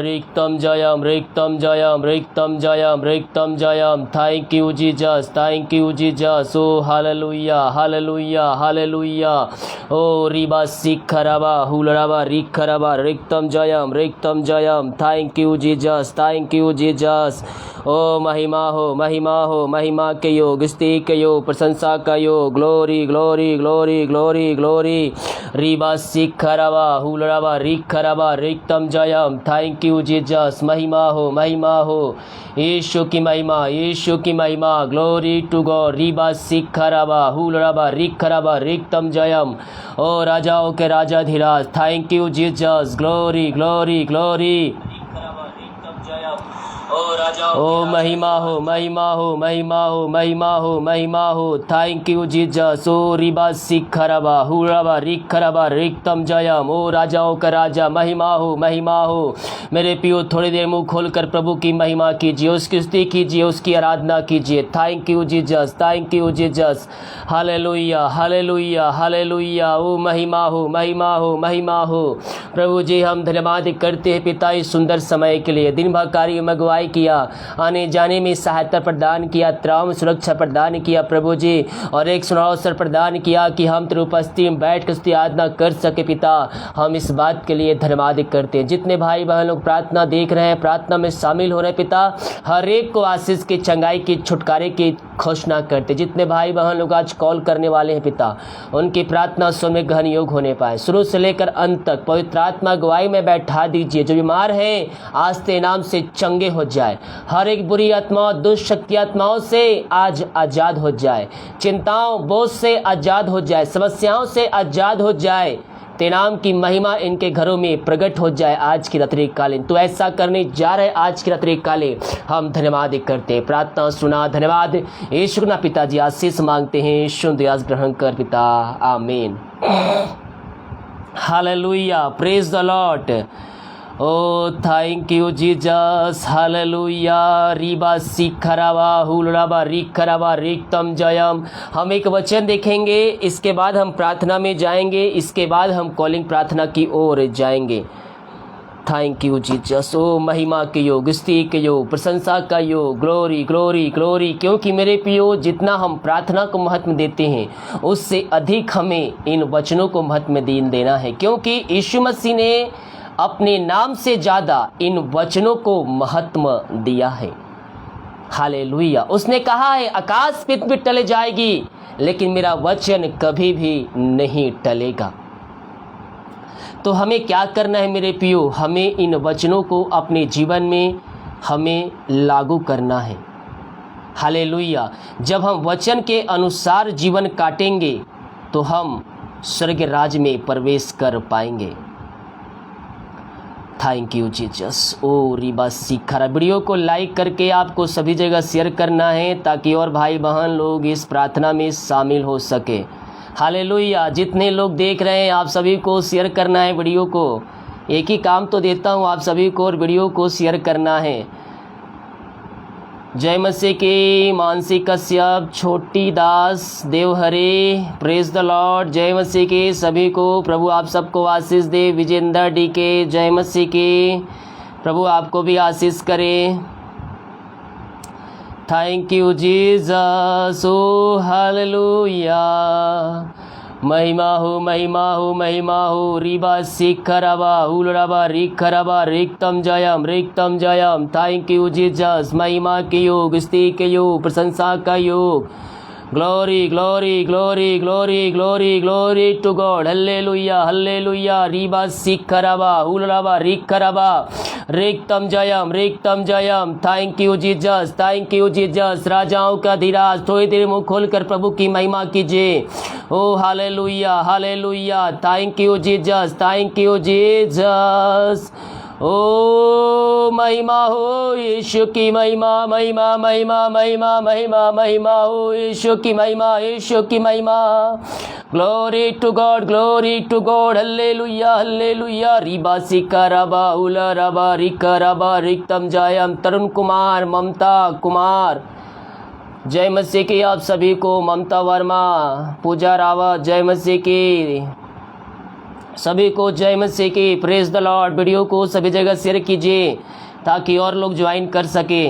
रिक्तम जयम रिक्तम जयम रिक्तम जयम रिक्तम जयम। Thank you Jesus, thank you Jesus. ओ हालेलुया हालेलुया हालेलुया। ओ रिबा सिखरबा हुलरबा रिखरबा रिक्तम जयम। Thank you Jesus, thank you Jesus. ओ महिमा हो महिमा के योग, स्तुति के योग, प्रशंसा का योग। Glory glory glory glory glory. रिबा सिखरबा हुलरबा रिखरबा रिक्तम जयम। Thank you Jesus. महिमा हो यीशु की महिमा, यीशु की महिमा। Glory to God. रिबा सिखरबा हुलरबा रिखरबा रिक्तम जयम। ओ राजाओं के राजा धीराज, thank you Jesus. Glory glory glory. ओ महिमा हो। Thank you Jesus. ओ रिबा सिखरबा हुरबा रिखरबा रिक्तम जयम। ओ राजाओं का राजा, महिमा हो। मेरे पियो थोड़ी देर मुंह खोलकर प्रभु की महिमा कीजिए, उसकी स्तुति कीजिए, उसकी आराधना कीजिए। Thank you Jesus, thank you Jesus. Hallelujah hallelujah hallelujah. ओ महिमा हो। प्रभु जी हम धन्यवाद करते हैं पिता इस सुंदर समय के लिए। दिन भर कार्य में अगुवाई किया, आने जाने में सहायता प्रदान किया, त्राण सुरक्षा प्रदान किया प्रभु जी, और एक सुनहरा अवसर प्रदान किया कि हम तेरी उपस्थिति में बैठ कर उसकी आराधना कर सके। पिता हम इस बात के लिए धन्यवाद करते हैं। जितने भाई बहन लोग प्रार्थना देख रहे हैं, प्रार्थना में शामिल हो रहे हैं पिता, हर एक को आशीष की, चंगाई की, छुटकारे की घोषणा करते। जितने भाई बहन लोग आज कॉल करने वाले हैं पिता, उनकी प्रार्थना सुन में ग्रहण योग होने पाए। शुरू से लेकर अंत तक पवित्र आत्मा गवाही में बैठा दीजिए। जो बीमार है आज तेरे नाम से चंगे हो जाए। हर एक बुरी आत्मा, दुष्ट शक्ति आत्माओं से आज आजाद हो जाए। चिंताओं बोझ से आजाद हो जाए, समस्याओं से आजाद हो जाए। तेरे नाम की महिमा इनके घरों में प्रकट हो जाए आज की रात्रि कालीन। तो ऐसा करने जा रहे आज की रात्रि कालीन हम धन्यवाद करते हैं। प्रार्थना सुना, धन्यवाद यीशु ना पिताजी आशीष मांगते हैं। यीशु दयास ग्रहण कर पिता, आमीन। Hallelujah, praise the Lord. ओ थैंक यू जीसस, हालेलुया। रिबा सिखरबा हुलरबा रिखरबा रिक्तम जयम। हम एक वचन देखेंगे, इसके बाद हम प्रार्थना में जाएंगे, इसके बाद हम कॉलिंग प्रार्थना की ओर जाएंगे। Thank you Jesus. ओ महिमा के योग, स्तुति के योग, प्रशंसा का योग। Glory glory glory. क्योंकि मेरे प्रियो जितना हम प्रार्थना को महत्व देते हैं, उससे अधिक हमें इन वचनों को महत्व देना है। क्योंकि यीशु मसीह ने अपने नाम से ज़्यादा इन वचनों को महत्व दिया है। हालेलुया। उसने कहा है आकाश पृथ्वी टल जाएगी, लेकिन मेरा वचन कभी भी नहीं टलेगा। तो हमें क्या करना है मेरे प्रियो? हमें इन वचनों को अपने जीवन में हमें लागू करना है। हालेलुया। जब हम वचन के अनुसार जीवन काटेंगे तो हम स्वर्ग राज में प्रवेश कर पाएंगे। Thank you Jesus. ओ रिबा सिखरा। वीडियो को लाइक करके आपको सभी जगह शेयर करना है ताकि और भाई बहन लोग इस प्रार्थना में शामिल हो सके। हालेलुया। जितने लोग देख रहे हैं आप सभी को शेयर करना है वीडियो को। एक ही काम तो देता हूँ आप सभी को, और वीडियो को शेयर करना है। जय मसीह की। मानसी कश्यप, छोटी दास, देवहरे, प्रेज द लॉर्ड। जय मसीह की सभी को। प्रभु आप सबको आशीष दे। विजेंद्र डी के, जय मसीह की। प्रभु आपको भी आशीष करे। Thank you Jesus. ओ हालेलुया। महिमा हो। रिबा सिखरबा हुलरबा रिखरबा रिक्तम जयम। Thank you Jesus. महिमा के योग, स्तुति के योग, प्रशंसा का योग। Glory glory glory glory glory glory to God. Hallelujah hallelujah. रिबा सिखरबा हुलरबा रिखरबा रिक्तम जयम। Thank you Jesus, thank you Jesus. राजाओं का धीराज, थोड़ी देर मुंह खोलकर प्रभु की महिमा कीजिए। ओ hallelujah hallelujah. Thank you Jesus, thank you Jesus. ओ महिमा हो यीशु की महिमा हो यीशु की महिमा। Glory to God. हल्लेलुया। रिबा सिखरबा हुलरबा रिखरबा रिक्तम जयम। तरुण कुमार, ममता कुमार, जय मसीह की आप सभी को। ममता वर्मा, पूजा रावत, जय मसीह की। सभी को जय मसीह की, प्रेज द लॉर्ड। वीडियो को सभी जगह शेयर कीजिए ताकि और लोग ज्वाइन कर सके,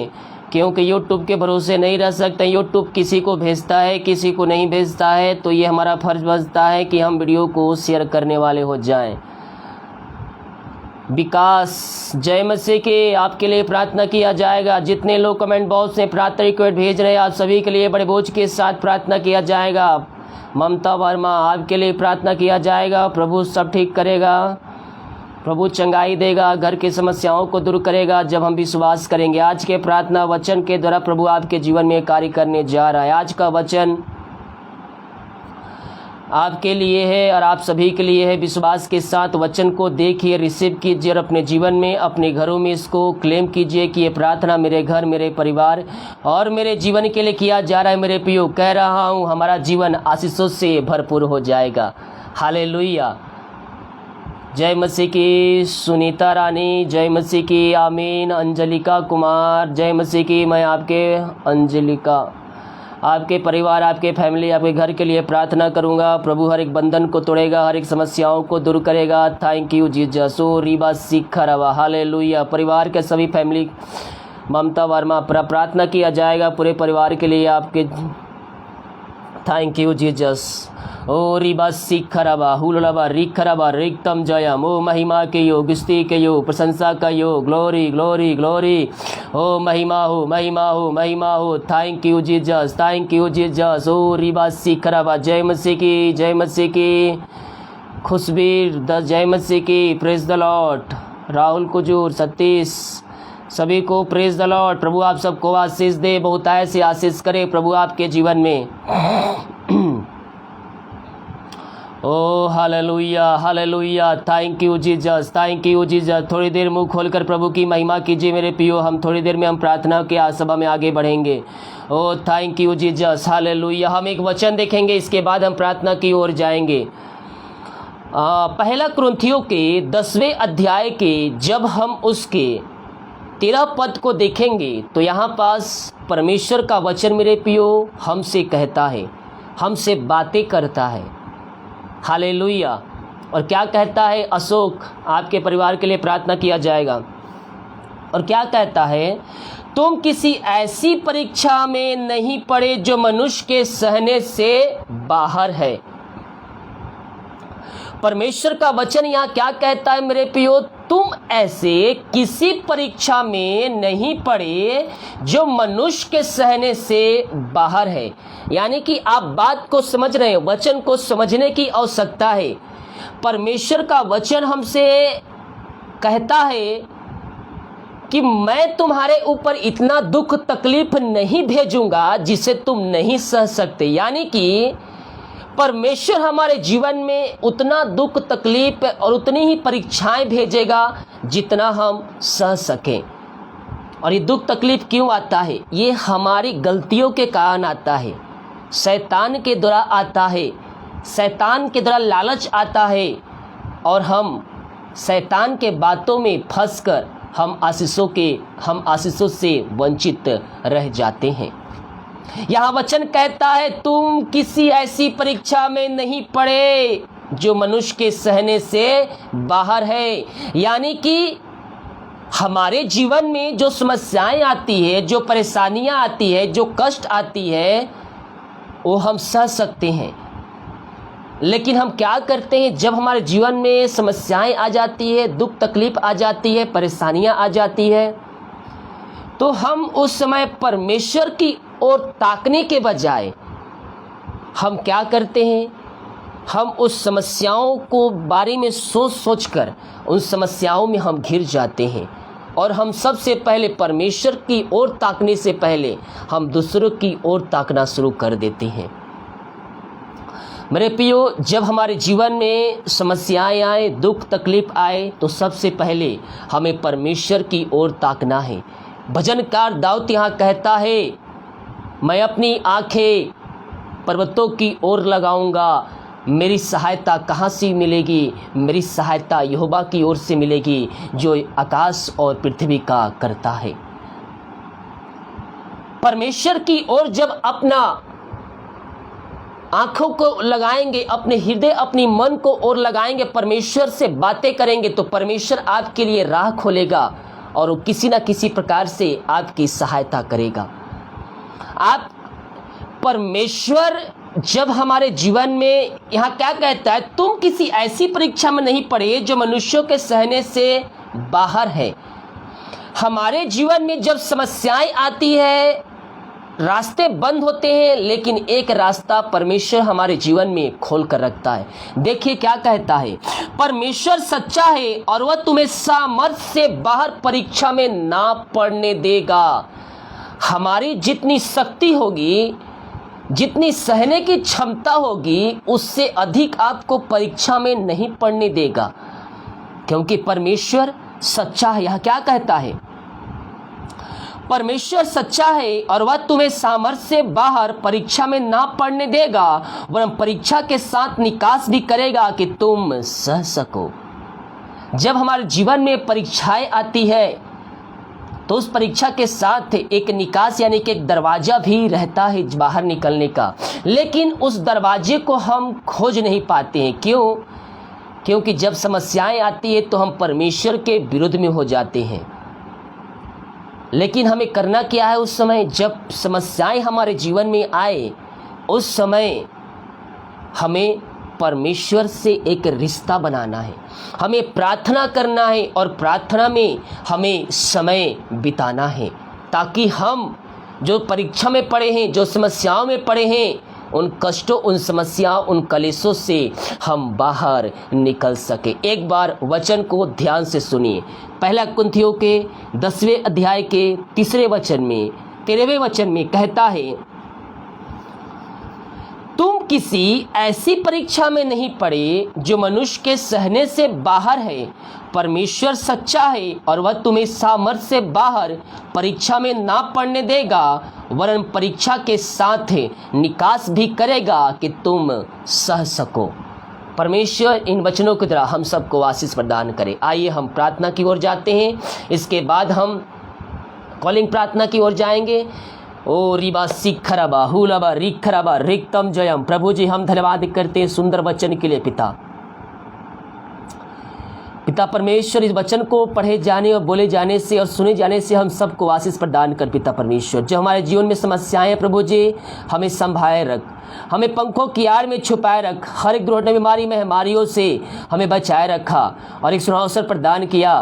क्योंकि यूट्यूब के भरोसे नहीं रह सकते। यूट्यूब किसी को भेजता है, किसी को नहीं भेजता है, तो ये हमारा फर्ज बनता है कि हम वीडियो को शेयर करने वाले हो जाएं। विकास जय मसीह के, आपके लिए प्रार्थना किया जाएगा। जितने लोग कमेंट बॉक्स में प्रार्थना रिक्वेस्ट भेज रहे हैं, आप सभी के लिए बड़े बोझ के साथ प्रार्थना किया जाएगा। ममता वर्मा, आपके लिए प्रार्थना किया जाएगा। प्रभु सब ठीक करेगा, प्रभु चंगाई देगा, घर की समस्याओं को दूर करेगा जब हम विश्वास करेंगे। आज के प्रार्थना वचन के द्वारा प्रभु आपके जीवन में कार्य करने जा रहा है। आज का वचन आपके लिए है और आप सभी के लिए है। विश्वास के साथ वचन को देखिए, रिसीव कीजिए और अपने जीवन में, अपने घरों में इसको क्लेम कीजिए कि ये प्रार्थना मेरे घर, मेरे परिवार और मेरे जीवन के लिए किया जा रहा है। मेरे प्रियो, कह रहा हूँ, हमारा जीवन आशीषों से भरपूर हो जाएगा। हालेलुया। जय मसीह की सुनीता रानी, जय मसीह की आमीन। अंजलिका कुमार, जय मसीह की। मैं आपके अंजलिका, आपके परिवार, आपके फैमिली, आपके घर के लिए प्रार्थना करूंगा। प्रभु हर एक बंधन को तोड़ेगा, हर एक समस्याओं को दूर करेगा। Thank you Jesus. ओ रीबा सीखा रवा, हालेलुया। परिवार के सभी फैमिली, ममता वर्मा, प्रार्थना किया जाएगा पूरे परिवार के लिए आपके। Thank you Jesus. ओ रिबा सीखरबा हुलबा रिखरबा रिक्तम जयम। ओ महिमा के योग, स्तुति के योग, प्रशंसा का योग, ग्लोरी ग्लोरी ग्लोरी। ओ महिमा हो, महिमा हो, महिमा हो। Thank you Jesus, thank you Jesus. ओ रिबा सीखरबा, जय मसीह की, जय मसीह की। खुशबीर जय मसीह की, praise the Lord. Rahul Kujur, Satish, सभी को प्रेज द लॉर्ड। प्रभु आप सबको आशीष दे, बहुत ऐसे आशीष करे प्रभु आपके जीवन में। ओ hallelujah, hallelujah. Thank you Jesus, thank you Jesus. थोड़ी देर मुंह खोलकर प्रभु की महिमा कीजिए मेरे प्रियो। हम थोड़ी देर में हम प्रार्थना के सभा में आगे बढ़ेंगे। ओ थैंक यू जीसस, हालेलुया। हम एक वचन देखेंगे, इसके बाद हम प्रार्थना की ओर जाएंगे। पहला कुरिन्थियों के 10वें अध्याय के जब हम उसके 13 पद को देखेंगे तो यहाँ पास परमेश्वर का वचन मेरे प्रियो हमसे कहता है, हमसे बातें करता है। हालेलुया। और क्या कहता है? अशोक, आपके परिवार के लिए प्रार्थना किया जाएगा। और क्या कहता है? तुम किसी ऐसी परीक्षा में नहीं पड़े जो मनुष्य के सहने से बाहर है। परमेश्वर का वचन यहाँ क्या कहता है मेरे प्रियो? तुम ऐसे किसी परीक्षा में नहीं पड़े जो मनुष्य के सहने से बाहर है। यानी कि आप बात को समझ रहे हो, वचन को समझने की आवश्यकता है। परमेश्वर का वचन हमसे कहता है कि मैं तुम्हारे ऊपर इतना दुख तकलीफ नहीं भेजूंगा जिसे तुम नहीं सह सकते। यानी कि परमेश्वर हमारे जीवन में उतना दुख तकलीफ और उतनी ही परीक्षाएं भेजेगा जितना हम सह सकें। और ये दुख तकलीफ क्यों आता है? ये हमारी गलतियों के कारण आता है, शैतान के द्वारा आता है, शैतान के द्वारा लालच आता है और हम शैतान के बातों में फंसकर हम आशीषों से वंचित रह जाते हैं। यहाँ वचन कहता है तुम किसी ऐसी परीक्षा में नहीं पड़े जो मनुष्य के सहने से बाहर है। यानी कि हमारे जीवन में जो समस्याएं आती है, जो परेशानियां आती है, जो कष्ट आती है, वो हम सह सकते हैं। लेकिन हम क्या करते हैं? जब हमारे जीवन में समस्याएं आ जाती है, दुख तकलीफ आ जाती है, परेशानियां आ जाती है, तो हम उस समय परमेश्वर की ओर ताकने के बजाय हम क्या करते हैं? हम उस समस्याओं को बारे में सोचकर उन समस्याओं में हम घिर जाते हैं। और हम सबसे पहले परमेश्वर की ओर ताकने से पहले हम दूसरों की ओर ताकना शुरू कर देते हैं। मेरे प्रियो, जब हमारे जीवन में समस्याएं आए, दुख तकलीफ आए, तो सबसे पहले हमें परमेश्वर की ओर ताकना है। भजनकार दाऊद यहाँ कहता है, मैं अपनी आंखें पर्वतों की ओर लगाऊंगा, मेरी सहायता कहाँ से मिलेगी? मेरी सहायता यहोवा की ओर से मिलेगी जो आकाश और पृथ्वी का करता है। परमेश्वर की ओर जब अपना आंखों को लगाएंगे, अपने हृदय अपनी मन को और लगाएंगे, परमेश्वर से बातें करेंगे, तो परमेश्वर आपके लिए राह खोलेगा और वो किसी ना किसी प्रकार से आपकी सहायता करेगा। आप परमेश्वर जब हमारे जीवन में, यहाँ क्या कहता है, तुम किसी ऐसी परीक्षा में नहीं पड़े जो मनुष्यों के सहने से बाहर है। हमारे जीवन में जब समस्याएं आती है, रास्ते बंद होते हैं, लेकिन एक रास्ता परमेश्वर हमारे जीवन में खोल कर रखता है। देखिए क्या कहता है, परमेश्वर सच्चा है और वह तुम्हें सामर्थ्य से बाहर परीक्षा में ना पड़ने देगा। हमारी जितनी शक्ति होगी, जितनी सहने की क्षमता होगी, उससे अधिक आपको परीक्षा में नहीं पड़ने देगा, क्योंकि परमेश्वर सच्चा है। यह क्या कहता है, परमेश्वर सच्चा है और वह तुम्हें सामर्थ्य से बाहर परीक्षा में ना पड़ने देगा, वरन परीक्षा के साथ निकास भी करेगा कि तुम सह सको। जब हमारे जीवन में परीक्षाएं आती है तो उस परीक्षा के साथ एक निकास यानी कि एक दरवाजा भी रहता है बाहर निकलने का, लेकिन उस दरवाजे को हम खोज नहीं पाते हैं। क्यों? क्योंकि जब समस्याएं आती है तो हम परमेश्वर के विरुद्ध में हो जाते हैं। लेकिन हमें करना क्या है, उस समय जब समस्याएं हमारे जीवन में आए, उस समय हमें परमेश्वर से एक रिश्ता बनाना है, हमें प्रार्थना करना है और प्रार्थना में हमें समय बिताना है, ताकि हम जो परीक्षा में पड़े हैं, जो समस्याओं में पड़े हैं, उन कष्टों, उन समस्याओं, उन कलेशों से हम बाहर निकल सके। एक बार वचन को ध्यान से सुनिए। पहला कुरिन्थियों के 10वें अध्याय के 3 वचन में, 13वें वचन में कहता है, तुम किसी ऐसी परीक्षा में नहीं पड़े जो मनुष्य के सहने से बाहर है। परमेश्वर सच्चा है और वह तुम्हें सामर्थ्य से बाहर परीक्षा में ना पड़ने देगा, वरन परीक्षा के साथ निकास भी करेगा कि तुम सह सको। परमेश्वर इन वचनों की तरह हम सबको आशीष प्रदान करे। आइए हम प्रार्थना की ओर जाते हैं, इसके बाद हम कॉलिंग प्रार्थना की ओर जाएंगे। ओ रिबा सिखरबा हुलबा रिखरबा रिक्तम जयम। प्रभु जी हम धन्यवाद करते हैं सुंदर वचन के लिए। पिता परमेश्वर, इस वचन को पढ़े जाने और बोले जाने से और सुने जाने से हम सबको आशीष प्रदान कर। पिता परमेश्वर, जो हमारे जीवन में समस्याएं हैं प्रभु जी, हमें संभाले रख, हमें पंखों की आड़ में छुपाए रख, हर एक दुर्घटना बीमारी महामारियों से हमें बचाए रखा और एक सुनहरा अवसर प्रदान किया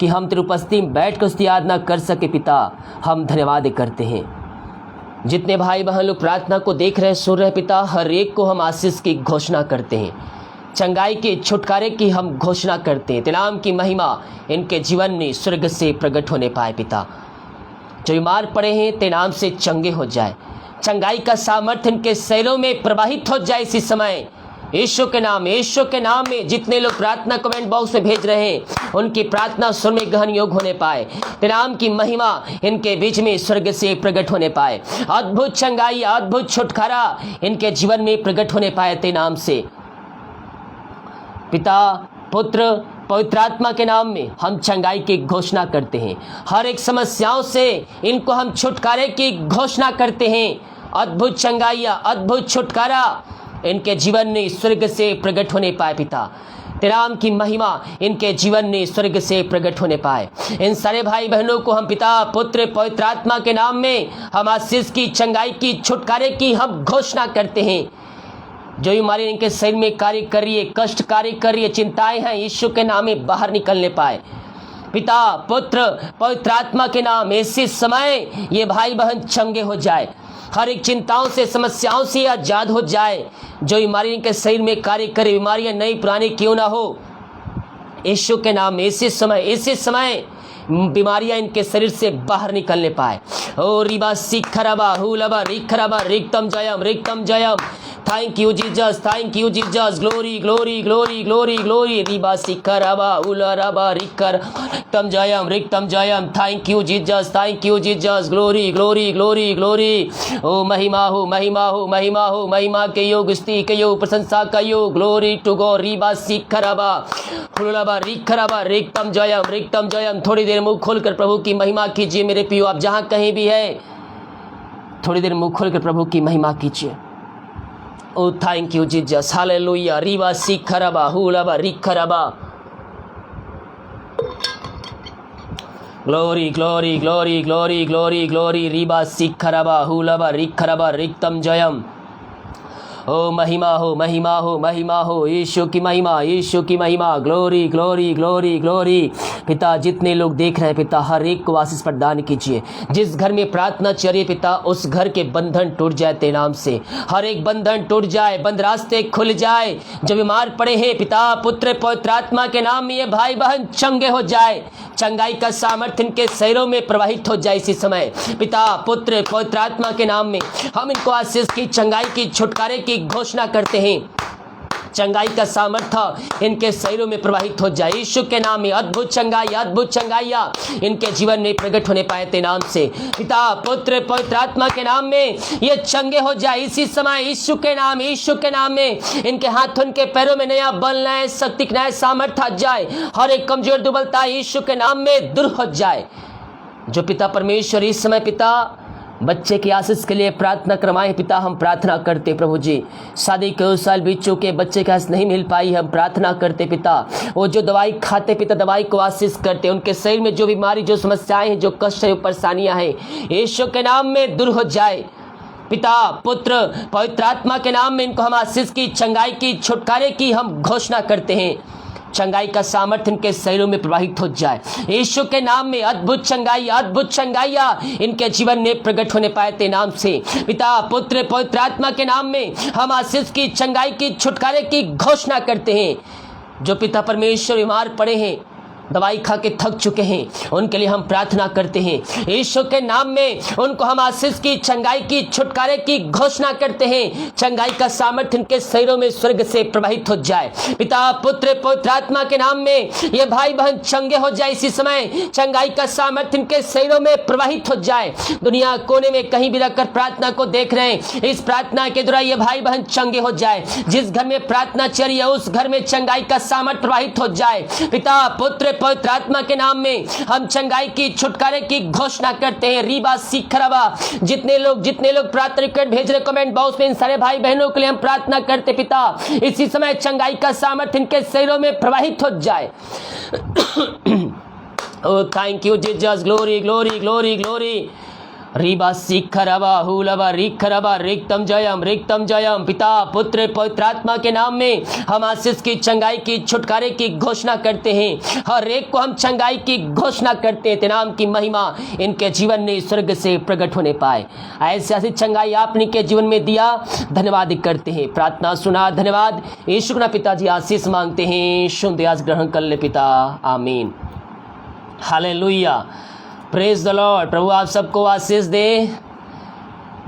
कि हम तेरी उपस्थिति में बैठ कर उसकी याद न कर सके। पिता हम धन्यवाद करते हैं। जितने भाई बहन लोग प्रार्थना को देख रहे, सुन रहे, पिता हर एक को हम आशीष की घोषणा करते हैं, चंगाई के छुटकारे की हम घोषणा करते हैं। तेरे नाम की महिमा इनके जीवन में स्वर्ग से प्रकट होने पाए। पिता जो बीमार पड़े हैं तेरे नाम से चंगे हो जाए, चंगाई का सामर्थ्य इनके शरीरों में प्रवाहित हो जाए इसी समय, यीशु के नाम में। जितने लोग प्रार्थना कमेंट बॉक्स में भेज रहे हैं उनकी प्रार्थना सुर में गहन योग होने पाए, तेरे नाम की महिमा इनके बीच में स्वर्ग से प्रकट होने पाए, अद्भुत चंगाई, अद्भुत छुटकारा इनके जीवन में प्रकट होने पाए तेरे नाम से। पिता पुत्र पवित्र आत्मा के नाम में हम चंगाई की घोषणा करते हैं, हर एक समस्याओं से इनको हम छुटकारे की घोषणा करते हैं। अद्भुत चंगाइयाँ, अद्भुत छुटकारा इनके जीवन में स्वर्ग से प्रकट होने पाए। पिता तेरे नाम की महिमा इनके जीवन में स्वर्ग से प्रकट होने पाए। इन सारे भाई बहनों को हम पिता पुत्र पवित्र आत्मा के नाम में हम आशीष की, चंगाई की, छुटकारे की हम घोषणा करते हैं। जो बीमारी इनके शरीर में कार्य कर रही है, कष्ट कार्य कर रही है, चिंताएं हैं, यीशु के नाम में बाहर निकलने पाए। पिता पुत्र पवित्र आत्मा के नाम ऐसे समय ये भाई बहन चंगे हो जाए, हर एक चिंताओं से, समस्याओं से आजाद हो जाए। जो बीमारी इनके शरीर में कार्य करे, बीमारियां नई पुरानी क्यों ना हो, यीशु के नाम में ऐसे समय बीमारियां इनके शरीर से बाहर निकलने पाए। ओ रिबा सिखरबा हुलबा रिखरबा रिक्तम जयम। Thank you Jesus, thank you Jesus, glory glory glory glory glory. रिबा सिखरबा हुलरबा रिक्तम जयम। Thank you Jesus, thank you Jesus, glory glory glory glory. ओ महिमा हो, महिमा हो, महिमा हो, महिमा के योग, स्तुति के योग, प्रशंसा का योग। Glory to God. रिबा सिखरबा हुलरबा रिखरबा रिक्तम जयम। थोड़ी देर मुंह खोलकर प्रभु की महिमा कीजिए मेरे प्रियो। आप जहां कहीं भी है, थोड़ी देर मुंह खोलकर प्रभु की महिमा कीजिए। Oh, thank you, Jesus. Hallelujah. Riba sikharaba, hulaba, rikharaba. Glory, glory, glory, glory, glory, glory. Riba sikharaba, hulaba, rikharaba, riktam jayam. ओ महिमा हो, महिमा हो, महिमा हो, यीशु की महिमा, यीशु की महिमा। Glory, glory, glory, glory. पिता, जितने लोग देख रहे हैं पिता, हर एक को आशीष प्रदान कीजिए। जिस घर में प्रार्थना चल रही है पिता, उस घर के बंधन टूट जाए तेरे नाम से। हर एक बंधन टूट जाए, बंद रास्ते खुल जाए। जो बीमार पड़े हैं पिता, पुत्र पवित्र आत्मा के नाम में ये भाई बहन चंगे हो जाए। चंगाई का सामर्थ्य इनके शरीरों में प्रवाहित हो जाए इसी समय। पिता, पुत्र पवित्र आत्मा के नाम में हम इनको आशीष की, चंगाई की, छुटकारे की घोषणा करते हैं। चंगाई का सामर्थ्य इनके शरीरों में प्रवाहित हो जाए यीशु के नाम में। अद्भुत चंगाई, अद्भुत चंगाइयाँ इनके जीवन में प्रकट होने पाए तेरे नाम से। पिता, पुत्र पवित्र आत्मा के नाम में ये चंगे हो जाए इसी समय यीशु के नाम, यीशु के नाम में। इनके हाथों, इनके पैरों में नया बल, नया शक्ति, नया सामर्थ्य आ जाए। हर एक कमजोर दुर्बलता यीशु के नाम में दूर हो जाए। जो पिता परमेश्वर इस समय पिता बच्चे की आशीष के लिए प्रार्थना करवाएं पिता, हम प्रार्थना करते प्रभु जी। शादी के 2 साल बीत चुके, बच्चे की आशीष नहीं मिल पाई, हम प्रार्थना करते पिता। वो जो दवाई खाते पिता, दवाई को आशीष करते। उनके शरीर में जो बीमारी, जो समस्याएं हैं, जो कष्ट है, परेशानियां हैं, यीशु के नाम में दूर हो जाए। पिता, पुत्र पवित्र आत्मा के नाम में इनको हम आशीष की, चंगाई की, छुटकारे की हम घोषणा करते हैं। चंगाई का सामर्थ्य इनके शरीरों में प्रवाहित हो जाए यीशु के नाम में। अद्भुत चंगाई, अद्भुत चंगाइयाँ इनके जीवन में प्रकट होने पाए तेरे नाम से। पिता, पुत्र पवित्र आत्मा के नाम में हम आशीष की, चंगाई की, छुटकारे की घोषणा करते हैं। जो पिता परमेश्वर बीमार पड़े हैं, दवाई खा के थक चुके हैं, उनके लिए हम प्रार्थना करते हैं यीशु के नाम में। उनको हम आशीष की, चंगाई की, छुटकारे की घोषणा करते हैं। चंगाई का सामर्थ्य इनके शरीरों में स्वर्ग से प्रवाहित हो जाए। पिता, पुत्र पवित्र आत्मा के नाम में ये भाई बहन चंगे हो जाए इसी समय। चंगाई का सामर्थ्य इनके शरीरों में प्रवाहित हो जाए। दुनिया कोने में कहीं भी रखकर प्रार्थना को देख रहे हैं, इस प्रार्थना के द्वारा ये भाई बहन चंगे हो जाए। जिस घर में प्रार्थना चल रही है उस घर में चंगाई का सामर्थ्य प्रवाहित हो जाए। पिता, पुत्र पवित्र आत्मा के नाम में हम चंगाई की, छुटकारे की घोषणा करते हैं। रीबा सीखरबा। जितने लोग प्रार्थना रिक्वेस्ट भेज रहे कमेंट बॉक्स में, इन सारे भाई बहनों के लिए हम प्रार्थना करते पिता, इसी समय चंगाई का सामर्थ्य इनके शरीरों में प्रवाहित हो जाए। Oh thank you Jesus, glory glory glory glory. रीबा सीखरबा हुलबा रिखरबा रिक्तम जयम। पिता, पुत्र पवित्र आत्मा के नाम में हम आशीष की, चंगाई की, छुटकारे की घोषणा करते हैं। हर एक को हम चंगाई की घोषणा करते हैं। तेरे नाम की महिमा इनके जीवन में स्वर्ग से प्रकट होने पाए। ऐसी चंगाई आपने के जीवन में दिया, धन्यवाद करते हैं। प्रार्थना सुना, धन्यवाद यीशु ना पिताजी, आशीष मांगते हैं। शुद्ध आज ग्रहण कर ले पिता, आमीन। Hallelujah, praise the Lord. प्रभु आप सबको आशीष दे।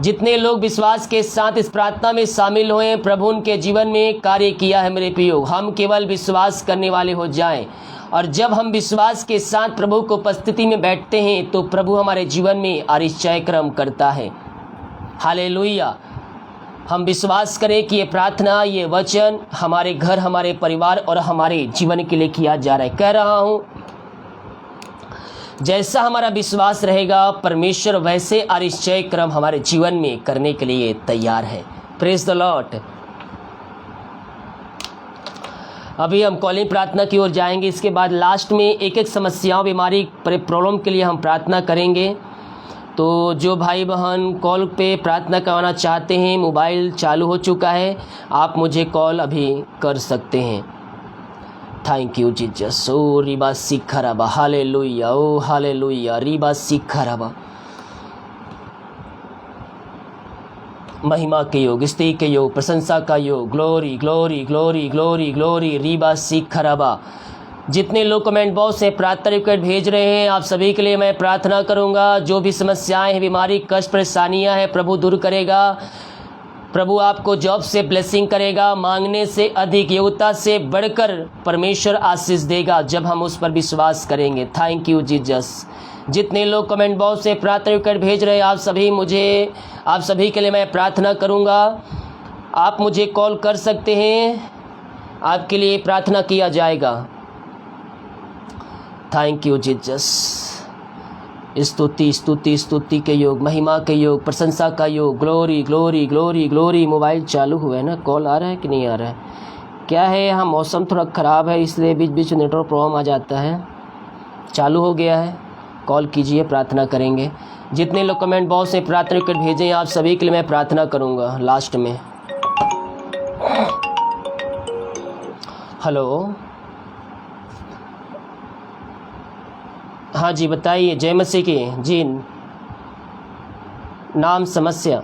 जितने लोग विश्वास के साथ इस प्रार्थना में शामिल हुए, प्रभु उनके जीवन में कार्य किया है मेरे प्रियो। हम केवल विश्वास करने वाले हो जाएं, और जब हम विश्वास के साथ प्रभु को उपस्थिति में बैठते हैं तो प्रभु हमारे जीवन में आश्चर्य कर्म करता है। हालेलुया। हम विश्वास करें कि ये प्रार्थना, ये वचन हमारे घर, हमारे परिवार और हमारे जीवन के लिए किया जा रहा है। कह रहा हूँ, जैसा हमारा विश्वास रहेगा परमेश्वर वैसे आश्चर्य क्रम हमारे जीवन में करने के लिए तैयार है। Praise the Lord. अभी हम कॉलिंग प्रार्थना की ओर जाएंगे। इसके बाद लास्ट में एक एक समस्याओं, बीमारी, प्रॉब्लम के लिए हम प्रार्थना करेंगे। तो जो भाई बहन कॉल पे प्रार्थना करवाना चाहते हैं, मोबाइल चालू हो चुका है, आप मुझे कॉल अभी कर सकते हैं। Thank you Jesus. ओ रीबा सीखरबा, हालेलुया, ओ हालेलुया। रीबा सीखरबा। महिमा के योग, स्तुति के योग, प्रशंसा का योग। Glory glory glory glory glory. रीबा सीखरबा। जितने लोग कमेंट बॉक्स से प्रार्थना रिक्वेस्ट भेज रहे हैं, आप सभी के लिए मैं प्रार्थना करूंगा। जो भी समस्याएं हैं, बीमारी, कष्ट, परेशानियां हैं, प्रभु दूर करेगा। प्रभु आपको जॉब से ब्लेसिंग करेगा। मांगने से अधिक, योग्यता से बढ़कर परमेश्वर आशीष देगा जब हम उस पर विश्वास करेंगे। Thank you Jesus. जितने लोग कमेंट बॉक्स से प्रार्थना रिक्वेस्ट भेज रहे हैं, आप सभी के लिए मैं प्रार्थना करूंगा। आप मुझे कॉल कर सकते हैं, आपके लिए प्रार्थना किया जाएगा। Thank you Jesus. स्तुति स्तुति स्तुति के योग, महिमा के योग, प्रशंसा का योग। Glory glory glory glory. Mobile चालू हुआ है ना? कॉल आ रहा है कि नहीं आ रहा है? क्या है, यहाँ मौसम थोड़ा ख़राब है इसलिए बीच बीच में नेटवर्क प्रॉब्लम आ जाता है। चालू हो गया है, कॉल कीजिए, प्रार्थना करेंगे। जितने लोग कमेंट बॉक्स में प्रार्थना कर भेजें, आप सभी के लिए मैं प्रार्थना करूँगा लास्ट में। हेलो, हाँ जी बताइए। जय मसीह की जी। नाम समस्या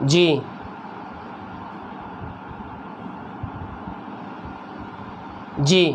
जी। जी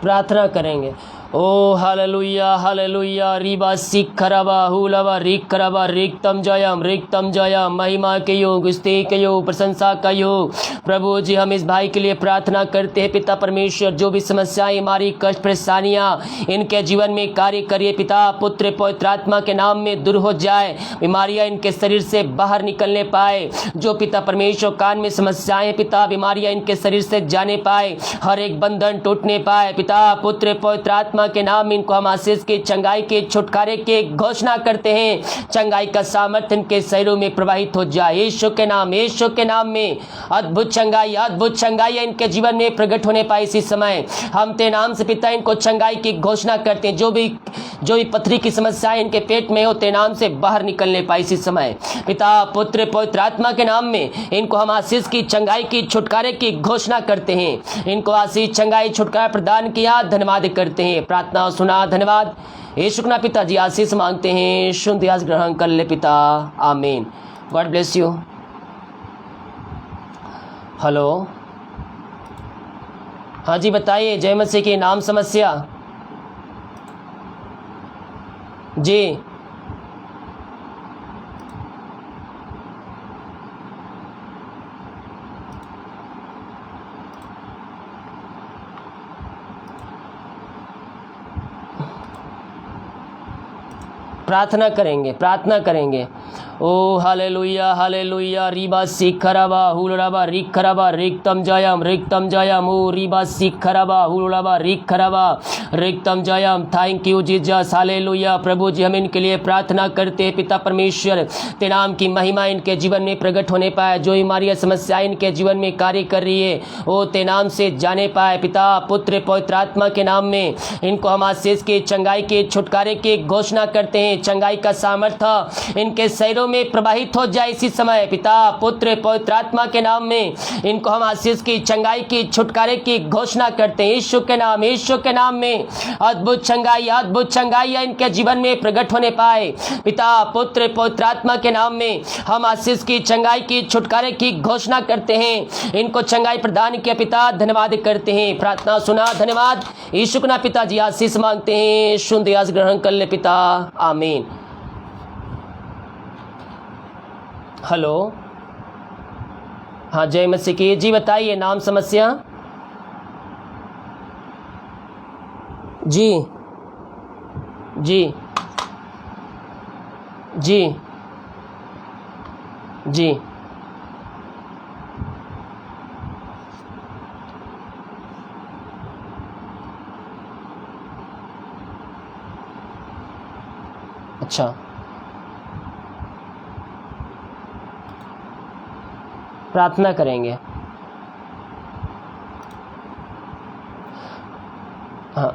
प्रार्थना करेंगे। ओ हालेलुया हालेलुया। रीबा सिख खराबा हुलवा रिक खराबा रिक्तम जयम। महिमा के योग, स्तुति के योग, प्रशंसा का योग। प्रभु जी हम इस भाई के लिए प्रार्थना करते हैं पिता परमेश्वर, जो भी समस्याएं, हमारी कष्ट, परेशानियां इनके जीवन में कार्य करिए पिता। पुत्र पवित्र आत्मा के नाम में दूर हो जाए, बीमारियां इनके शरीर से बाहर निकलने पाए। जो पिता परमेश्वर कान में समस्याएं पिता, बीमारियां इनके शरीर से जाने पाए, हर एक बंधन टूटने पाए पिता। पुत्र पवित्र आत्मा के नाम इनको हम आशीष के, चंगाई के, छुटकारे के घोषणा करते हैं। चंगाई का सामर्थ्य इनके शरीरों में प्रवाहित हो जाए यीशु के नाम में। अद्भुत चंगाई इनके जीवन में प्रकट होने पाए इसी समय। हम तेरे नाम से पिता इनको चंगाई की घोषणा करते हैं। जो भी पथरी की समस्याएं इनके पेट में हो, तेरे नाम से बाहर निकलने पाए इसी समय पिता। पुत्र पवित्र आत्मा के नाम में इनको हम आशीष की, चंगाई की, छुटकारे की घोषणा करते हैं। इनको आशीष, चंगाई, छुटकारा प्रदान किया, धन्यवाद करते हैं। प्रार्थना सुना, धन्यवाद यीशु के नाम पिताजी। आशीष मांगते हैं, शुद्ध आशीष ग्रहण कर ले पिता, आमीन। God bless you. हेलो, हाँ जी बताइए। जय मसीह की। नाम समस्या जी। प्रार्थना करेंगे। ओ हालेलुया हालेलुया। रीबा सिख खराबा हुलराबा रिक खराबा रिक्तम जयम। ओ रीबा सिख खराबा हुलराबा रिक खराबा रिक्तम जयम। Thank you Jesus, hallelujah. प्रभु जी हम इनके लिए प्रार्थना करते हैं पिता परमेश्वर, तेरे नाम की महिमा इनके जीवन में प्रकट होने पाए। जो हमारी समस्याएं इनके जीवन में कार्य कर रही है, वो तेरे नाम से जाने पाए पिता। पुत्र पवित्र आत्मा के नाम में इनको हम आशीष के, चंगाई के, छुटकारे की घोषणा करते हैं। चंगाई का सामर्थ्य इनके शरीरों में प्रवाहित हो जाए इसी समय पिता। पुत्र पवित्र आत्मा के नाम में इनको हम आशीष की, चंगाई की, छुटकारे की घोषणा करते हैं यीशु के नाम में। अद्भुत चंगाई इनके जीवन में प्रकट होने पाए पिता। पुत्र पवित्र आत्मा के नाम में हम आशीष की, चंगाई की, छुटकारे की घोषणा करते हैं। इनको चंगाई प्रदान किया पिता, धन्यवाद करते हैं। प्रार्थना सुना, धन्यवाद यीशु के नाम पिताजी। आशीष मांगते हैं, शुद्ध आशीष ग्रहण कर ले पिता, आमीन। हेलो, हाँ जय मसीह की जी। बताइए नाम समस्या जी। जी जी जी। अच्छा, प्रार्थना करेंगे। हाँ,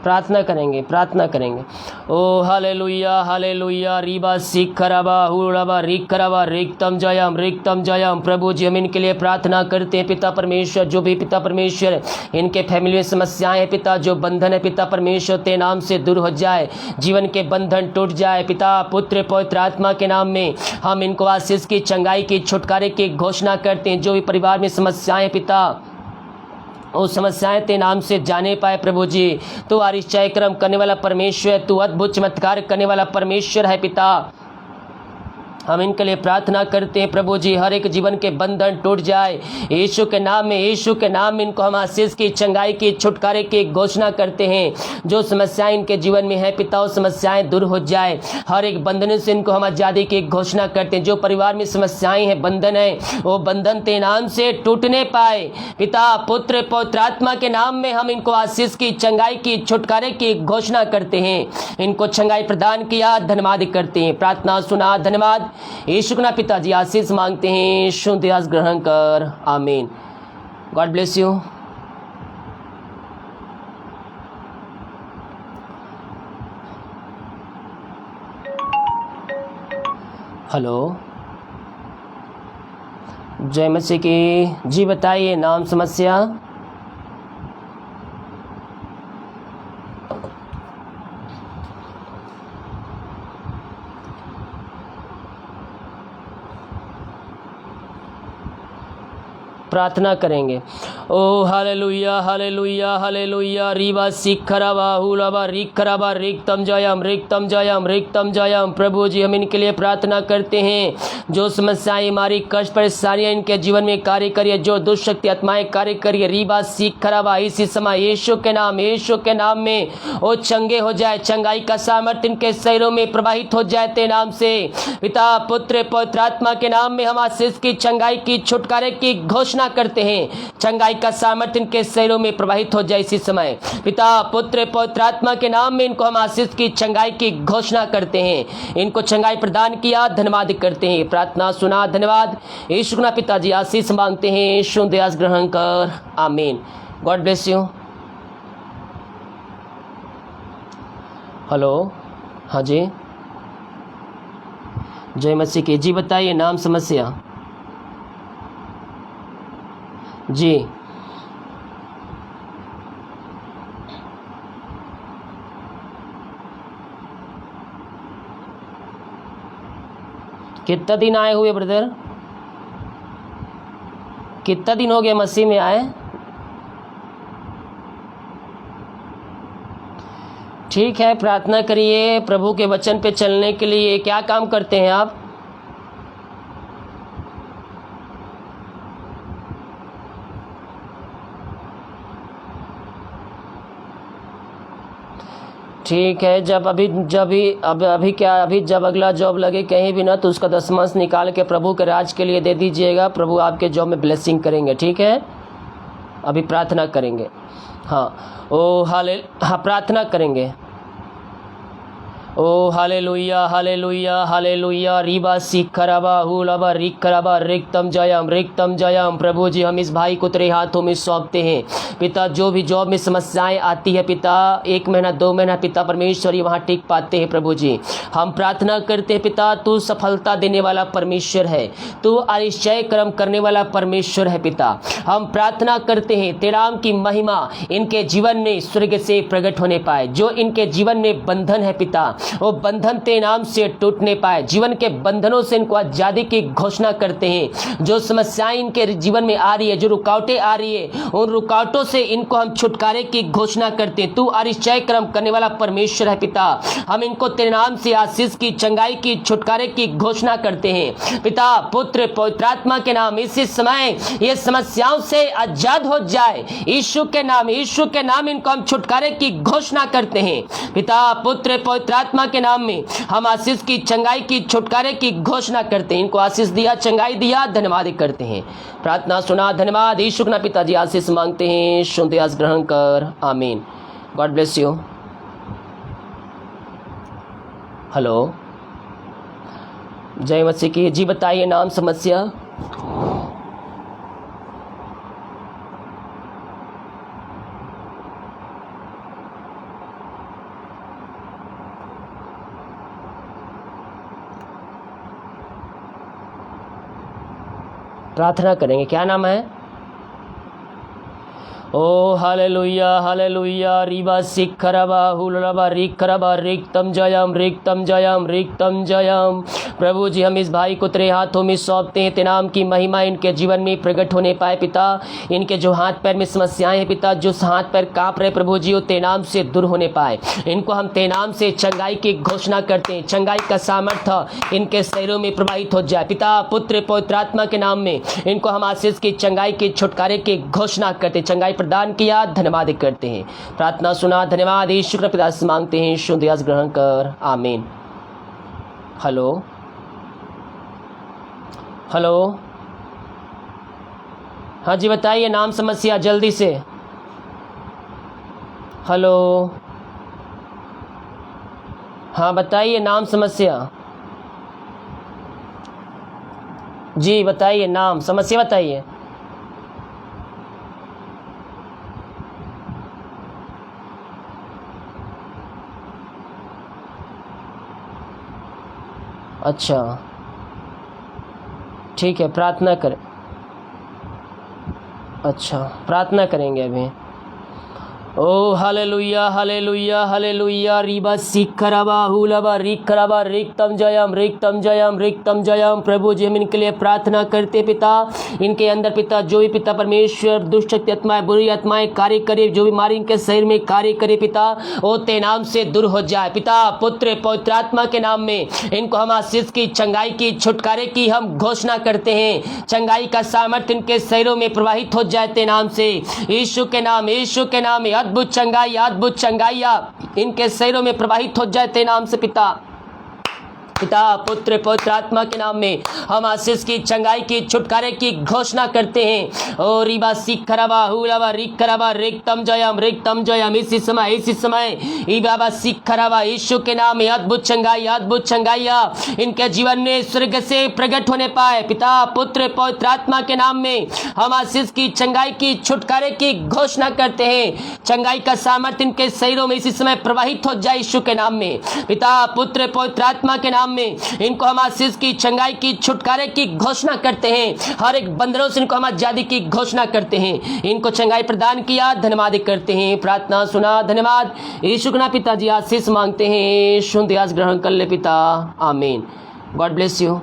प्रार्थना करेंगे। ओ हालेलुया हालेलुया। रीबा सिख खराबा हुलराबा रिक खराबा रिक्तम जयम। प्रभु जी हम इनके लिए प्रार्थना करते हैं पिता परमेश्वर। जो भी पिता परमेश्वर इनके फैमिली में समस्याएं हैं पिता, जो बंधन है पिता परमेश्वर, तेरे नाम से दूर हो जाए, जीवन के बंधन टूट जाए पिता। पुत्र पवित्र आत्मा के नाम में हम इनको आशीष की, चंगाई की, छुटकारे की घोषणा करते हैं। जो भी परिवार में समस्याएं पिता, वो समस्याएं तेरे नाम से जाने पाए प्रभु जी। तू आश्चर्य कर्म करने वाला परमेश्वर, तू अद्भुत चमत्कार करने वाला परमेश्वर है पिता। हम इनके लिए प्रार्थना करते हैं प्रभु जी, हर एक जीवन के बंधन टूट जाए यीशु के नाम में। यीशु के नाम में इनको हम आशीष की, चंगाई की, छुटकारे की घोषणा करते हैं। जो समस्याएं इनके जीवन में है पिता, वो समस्याएं दूर हो जाए। हर एक बंधन से इनको हम आज़ादी की घोषणा करते हैं। जो परिवार में समस्याएं हैं, बंधन है, वो बंधन तेरे नाम से टूटने पाए पिता। पुत्र पवित्र आत्मा के नाम में हम इनको आशीष की, चंगाई की, छुटकारे की घोषणा करते हैं। इनको चंगाई प्रदान किया, धन्यवाद करते हैं। प्रार्थना सुना, धन्यवाद यीशु के नाम पिताजी आशीष मांगते हैं, शुद्ध आशीष ग्रहण कर, आमीन। God bless you. हेलो, जय मसीह की। जी बताइए, नाम, समस्या। प्रार्थना करेंगे। ओ hallelujah hallelujah hallelujah. Rewa सिखरावा हुलावा रिखरावा रिक्तम Jayam. प्रभु जी, हम इनके लिए प्रार्थना करते हैं। जो समस्याएं, हमारी कष्ट, परेशानियां इनके जीवन में कार्य करिए, जो दुष्शक्ति आत्माएं कार्य करिए। रीवा सिखरावा, इसी समय यीशु के नाम में वो चंगे हो जाए। चंगाई का सामर्थ्य इनके शरीरों में प्रवाहित हो जाए तेरे नाम से पिता, पुत्र पवित्र आत्मा के नाम में हम आशीष की, चंगाई की, छुटकारे की घोषणा करते हैं। चंगाई का सामर्थ्य इनके शरीरों में प्रवाहित हो जाए इसी समय पिता, पुत्र पवित्र आत्मा के नाम में इनको हम आशीष की, चंगाई की घोषणा करते हैं। इनको चंगाई प्रदान किया, धन्यवाद करते हैं। प्रार्थना सुना, धन्यवाद यीशु के नाम पिताजी आशीष मांगते हैं, शुद्ध आशीष ग्रहण कर, आमीन। God bless you. हेलो, हाँ जी, जय मसीह की। जी बताइए, नाम, समस्या। जी कितना दिन आए हुए ब्रदर? कितना दिन हो गया मसीह में आए? ठीक है, प्रार्थना करिए प्रभु के वचन पे चलने के लिए। क्या काम करते हैं आप? ठीक है, जब अगला जॉब लगे कहीं भी ना, तो उसका दशमांश निकाल के प्रभु के राज के लिए दे दीजिएगा। प्रभु आपके जॉब में ब्लेसिंग करेंगे, ठीक है। अभी प्रार्थना करेंगे। हाँ, हाँ प्रार्थना करेंगे। ओ hallelujah hallelujah hallelujah. Reeba सिखराबा हुलाबा रिखराबा रिक्तम Jayam. प्रभु जी, हम इस भाई को तेरे हाथों में सौंपते हैं पिता। जो भी जॉब में समस्याएं आती है पिता, 1 महीना 2 महीना पिता परमेश्वर वहाँ टिक पाते हैं प्रभु जी। हम प्रार्थना करते हैं पिता, तू सफलता देने वाला परमेश्वर है, तू आश्चर्य कर्म करने वाला परमेश्वर है पिता। हम प्रार्थना करते हैं तेरा नाम की महिमा इनके जीवन में स्वर्ग से प्रकट होने पाए। जो इनके जीवन में बंधन है पिता, वो बंधन तेरे नाम से टूटने पाए। जीवन के बंधनों से इनको आजादी की घोषणा करते हैं। जो समस्याएं इनके जीवन में आ रही है, जो रुकावटें आ रही है, उन रुकावटों से इनको हम छुटकारे की घोषणा करते हैं। तू आश्चर्य कर्म करने वाला परमेश्वर है पिता। हम इनको तेरे नाम से आशीष की, चंगाई की, छुटकारे की घोषणा करते हैं पिता, पुत्र पवित्र आत्मा के नाम। इसी समय ये समस्याओं से आजाद हो जाए यीशु के नाम इनको हम छुटकारे की घोषणा करते हैं पिता, पुत्र पवित्र आत्मा के नाम में। हम आशीष की, चंगाई की, छुटकारे की घोषणा करते हैं। इनको आशीष दिया, चंगाई दिया, धन्यवाद करते हैं। प्रार्थना सुना, धन्यवाद यीशु के नाम पिताजी आशीष मांगते हैं, शुद्ध आशीष ग्रहण कर, आमीन। God bless you. हेलो, जय मसीह की। जी बताइए, नाम, समस्या। प्रार्थना करेंगे। क्या नाम है? ओ हालेलुया हालेलुया रीबा सिखरबा हुलरबा रिखरबा रिक्तम जयम रिक्तम जयम रिक्तम जयम। प्रभु जी हम इस भाई को तेरे हाथों में सौंपते हैं, तेरे नाम की महिमा इनके जीवन में प्रकट होने पाए पिता। इनके जो हाथ पैर में समस्याएं हैं पिता, जो हाथ पैर कांप रहे प्रभु जी, वो तेरे नाम से दूर होने पाए। इनको हम तेरे नाम से चंगाई की घोषणा करते हैं, चंगाई का सामर्थ्य इनके शरीरों में प्रवाहित हो जाए पिता। पुत्र पवित्र आत्मा के नाम में इनको हम आशीष की, चंगाई की, छुटकारे की घोषणा करते, चंगाई प्रदान किया, धन्यवाद करते हैं। प्रार्थना सुना, धन्यवाद यीशु के पिता से मांगते हैं, शुद्ध यास ग्रहण कर, आमीन। हेलो हेलो, हाँ जी बताइए नाम समस्या जल्दी से। हेलो, हाँ बताइए नाम समस्या। जी बताइए नाम समस्या बताइए। अच्छा ठीक है, प्रार्थना करें। अच्छा प्रार्थना करेंगे अभी। ओ हालेलुया हालेलुया हालेलुया रीबा सिखरबा हुलबा रिखरबा रिक्तम जयम रिक्तम जयम रिक्तम जयम। प्रभु जी हम इनके लिए प्रार्थना करते पिता, इनके अंदर पिता जो भी पिता परमेश्वर दुष्ट शक्ति आत्माएं, बुरी आत्माएं कार्य करे, जो बीमारी इनके शरीर में कार्य करे पिता, वो ते नाम से दूर हो जाए पिता। पुत्र पवित्र आत्मा के नाम में इनको हम आशीष की, चंगाई की, छुटकारे की हम घोषणा करते हैं। चंगाई का सामर्थ्य इनके शरीरों में प्रवाहित हो जाए ते नाम से, यीशु के नाम, यीशु के नाम में अद्भुत चंगाइया इनके शरीरों में प्रवाहित हो जाए ते नाम से पिता। पिता पुत्र पवित्र आत्मा के नाम में हम आशीष की, चंगाई की, छुटकारे की घोषणा करते हैं। ओ रीबा सिखरबा हुलबा रिखरबा रिक्तम जयम। इसी समय ई बाबा सिखरबा यीशु के नाम में अद्भुत चंगाइया इनके जीवन में स्वर्ग से प्रकट होने पाए पिता। पुत्र पवित्र आत्मा के नाम में हम आशीष की, चंगाई की, छुटकारे की घोषणा करते हैं। चंगाई का सामर्थ्य इनके शरीरों में इसी समय प्रवाहित हो जाए यीशु के नाम में पिता। पुत्र पवित्र आत्मा के नाम में इनको हम आशीष की, चंगाई की, छुटकारे की घोषणा करते हैं। हर एक बंदरों से इनको हम आजादी की घोषणा करते हैं। इनको चंगाई प्रदान किया, धन्यवाद करते हैं। प्रार्थना सुना, धन्यवाद यीशु के नाम पिताजी आशीष मांगते हैं, शुद्ध यास ग्रहण कर ले पिता, आमीन। God bless you.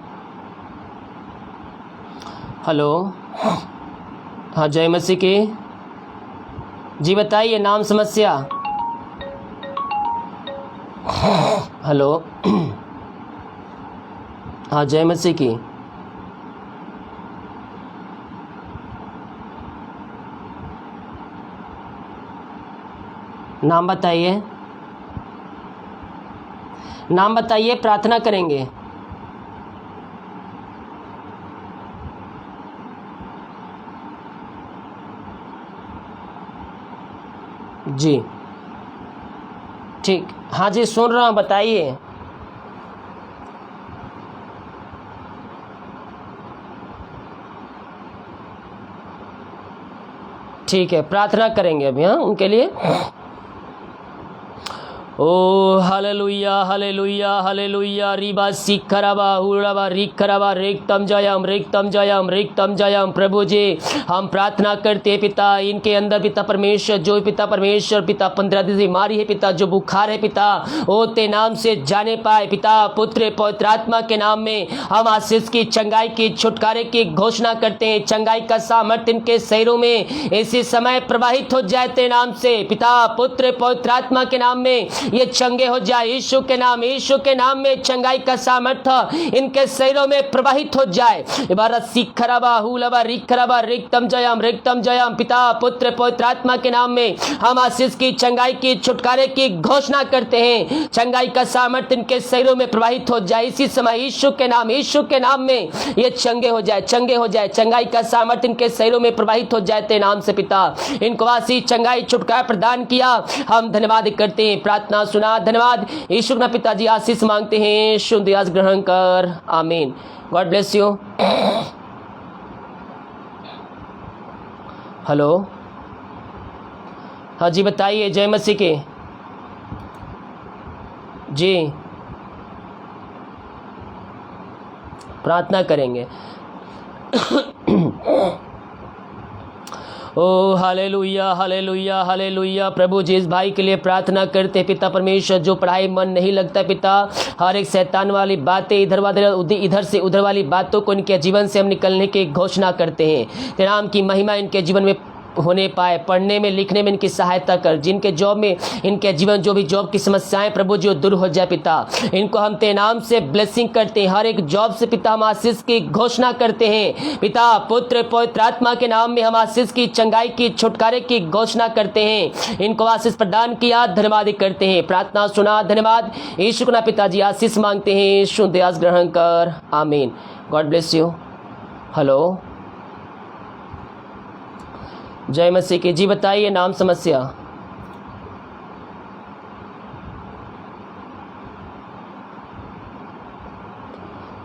हेलो, हाँ जय मसीह की। जी बताइए नाम समस्या। हेलो, हाँ जय मसीह की। नाम बताइए, नाम बताइए, प्रार्थना करेंगे। जी ठीक, हाँ जी सुन रहा हूँ, बताइए। ठीक है, प्रार्थना करेंगे अभी हाँ उनके लिए। ओ हालेलुया हालेलुया हालेलुया रीबा सिखरबा हुलबा रिखरबा रिक्तम जयम। प्रभु जी हम प्रार्थना करते हैं पिता, इनके अंदर पिता परमेश्वर, जो पिता परमेश्वर पिता 15 दिन बीमारी है पिता, जो बुखार है पिता, ओ ते नाम से जाने पाए पिता। पुत्र पवित्र आत्मा के नाम में हम आशीष की, चंगाई की, छुटकारे की घोषणा करते हैं। चंगाई का सामर्थ्य इनके शरीरों में इसी समय प्रवाहित हो जाए ते नाम से पिता। पुत्र पवित्र आत्मा के नाम में ये चंगे हो जाए यीशु के नाम, यीशु के नाम में चंगाई का सामर्थ्य इनके शरीरों में प्रवाहित हो जाए। इबारत सिखरबा हुलबा रिखरबा रिक्तम जयम। पिता पुत्र पवित्र आत्मा के नाम में हम आशीष की, चंगाई की, छुटकारे की घोषणा करते हैं। चंगाई का सामर्थ्य इनके शरीरों में प्रवाहित हो जाए इसी समय यीशु के नाम, यीशु के नाम में ये चंगे हो जाए, चंगे हो जाए। चंगाई का सामर्थ्य इनके शरीरों में प्रवाहित हो जाए ते नाम से पिता। इनको आशीष, चंगाई, छुटकारा प्रदान किया, हम धन्यवाद करते हैं। प्रार्थना सुना, धन्यवाद यीशु के पिताजी आशीष मांगते हैं, शुद्ध यास ग्रहण कर, आमीन। God bless you. हेलो, हाँ जी बताइए, जय मसीह के। जी प्रार्थना करेंगे। ओ हालेलुया हालेलुया हालेलुया। प्रभु जी इस भाई के लिए प्रार्थना करते पिता परमेश्वर, जो पढ़ाई मन नहीं लगता पिता, हर एक शैतान वाली बातें इधर से उधर वाली बातों को इनके जीवन से हम निकलने की घोषणा करते हैं। तेरे नाम की महिमा इनके जीवन में होने पाए, पढ़ने में लिखने में इनकी सहायता कर, जिनके जॉब में इनके जीवन जो भी जॉब की समस्याएं प्रभु जी दूर हो जाए पिता, इनको हम तेरे नाम से ब्लेसिंग करते हैं। हर एक जॉब से पिता हम आशीष की घोषणा करते हैं पिता, पुत्र पवित्र आत्मा के नाम में हम आशीष की, चंगाई की, छुटकारे की घोषणा करते हैं। इनको आशीष प्रदान किया, धन्यवाद करते हैं, प्रार्थना सुना, धन्यवाद यीशु के नाम पिताजी आशीष मांगते हैं, शुद्ध आस ग्रहण कर, आमीन। God bless you. हेलो, जय मसीह की। जी बताइए नाम समस्या।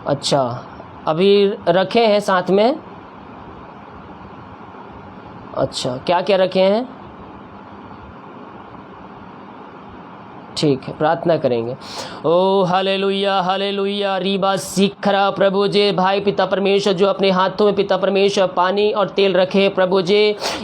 अच्छा, अभी रखे हैं साथ में? अच्छा, क्या क्या रखे हैं? ठीक है, प्रार्थना करेंगे। ओ हालेलुया हालेलुया। रीबा सीखरा प्रभु जी, भाई पिता परमेश्वर जो अपने हाथों में पिता परमेश्वर पानी और तेल रखे प्रभु जी,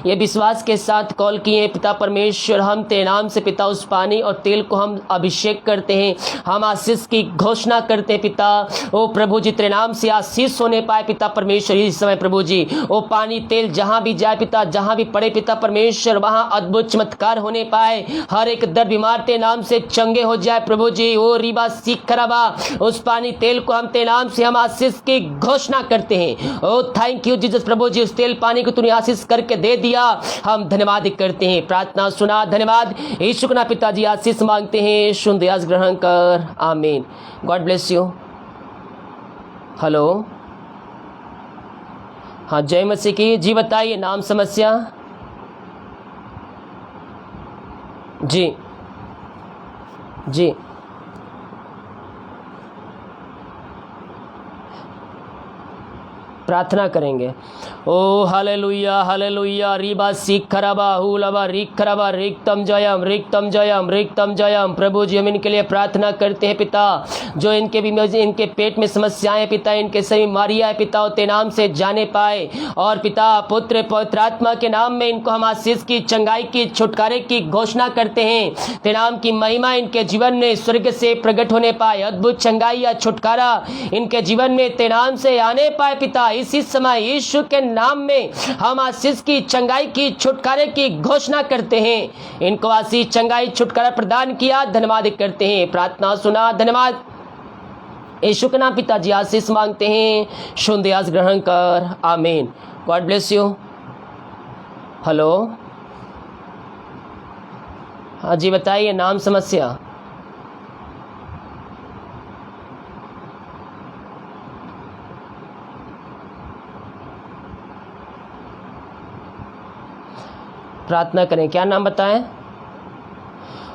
ये विश्वास के साथ कॉल किए पिता परमेश्वर, हम तेरे नाम से पिता उस पानी और तेल को हम अभिषेक करते हैं, हम आशीष की घोषणा करते हैं पिता। ओ प्रभु जी तेरे नाम से आशीष होने पाए पिता परमेश्वर इस समय प्रभु जी, ओ पानी तेल जहाँ भी जाए पिता, जहाँ भी पड़े पिता परमेश्वर, वहाँ अद्भुत चमत्कार होने पाए, हर एक दर्द बीमार तेरे नाम से चंगे हो जाए प्रभु जी। ओ रीबा सीख खराबा, उस पानी तेल को हम तेरे नाम से हम आशीष की घोषणा करते हैं। ओ थैंक यू जीसस प्रभु जी, उस तेल पानी को तूने आशीष करके दे दिया, हम धन्यवाद करते हैं, प्रार्थना सुना, धन्यवाद यीशु के नाम पिताजी आशीष मांगते हैं, शुद्ध आस ग्रहण कर, आमीन। God bless you. हेलो, हाँ जय मसीह की। जी बताइए नाम समस्या। जी जी प्रार्थना करेंगे। ओ हालेलुया हालेलुया। रीबा सीख खराबा हुलबा रिक खराबा रिक्तम जयम रिक्तम जयम रिक्तम जयम। प्रभु जी हम इनके लिए प्रार्थना करते हैं पिता, जो इनके पेट में समस्याएं पिता, इनके सभी बीमारियां पिता तेरे नाम से जाने पाए, और पिता पुत्र पवित्र आत्मा के नाम में इनको हम आशीष की, चंगाई की, छुटकारे की घोषणा करते हैं। तेरे नाम की महिमा इनके जीवन में स्वर्ग से प्रकट होने पाए, अद्भुत चंगाई या छुटकारा इनके जीवन में तेरे नाम से आने पाए पिता। इसी समय यीशु के नाम में हम आशीष की, चंगाई की, छुटकारे की घोषणा करते हैं। इनको आशीष, चंगाई, छुटकारा प्रदान किया, धन्यवाद करते हैं, प्रार्थना सुना, धन्यवाद यीशु के नाम पिताजी आशीष मांगते हैं, शुद्ध आस ग्रहण कर, आमीन। God bless you. हेलो, हाँ जी बताइए नाम समस्या। प्रार्थना करें, क्या नाम बताएं?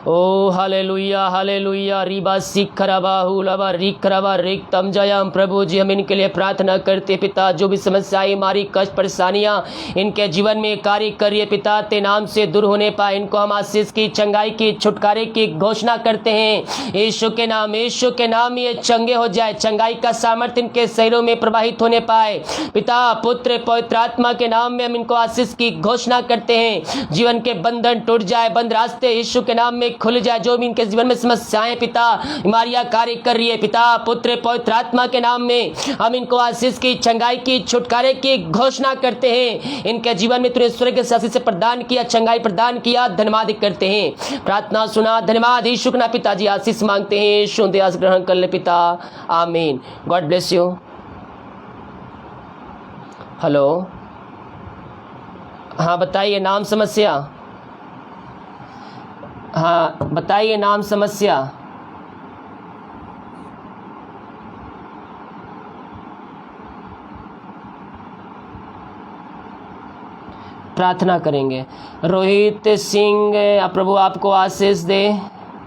ओ हालेलुया हालेलुया। रीबा सीख खराबा हुलबा रिक खराबा रिक्तम जयम। प्रभु जी हम इनके लिए प्रार्थना करते पिता, जो भी समस्याएं, हमारी कष्ट परेशानियां इनके जीवन में कार्य करिए पिता, ते नाम से दूर होने पाए, इनको हम आशीष की, चंगाई की, छुटकारे की घोषणा करते हैं। यीशु के नाम, यीशु के नाम ये चंगे हो जाए, चंगाई का सामर्थ्य इनके शरीरों में प्रवाहित होने पाए पिता, पुत्र पवित्र आत्मा के नाम में हम इनको आशीष की घोषणा करते हैं। जीवन के बंधन टूट जाए, बंद रास्ते यीशु के नाम में खुल जाए, जो भी इनके जीवन में समस्याएं पिता, बीमारियां कार्य कर रही है पिता, पुत्र पवित्र आत्मा के नाम में हम इनको आशीष की, चंगाई की, छुटकारे की घोषणा करते हैं। इनके जीवन में तूने स्वर्ग से आशीष प्रदान किया, चंगाई प्रदान किया, धन्यवाद करते हैं, प्रार्थना सुना, धन्यवाद यीशु के नाम पिताजी आशीष मांगते हैं, शुद्ध आस ग्रहण कर ले पिता, आमीन। God bless you. हेलो, हाँ बताइए नाम समस्या। हाँ बताइए नाम समस्या। प्रार्थना करेंगे। रोहित सिंह, प्रभु आपको आशीष दे,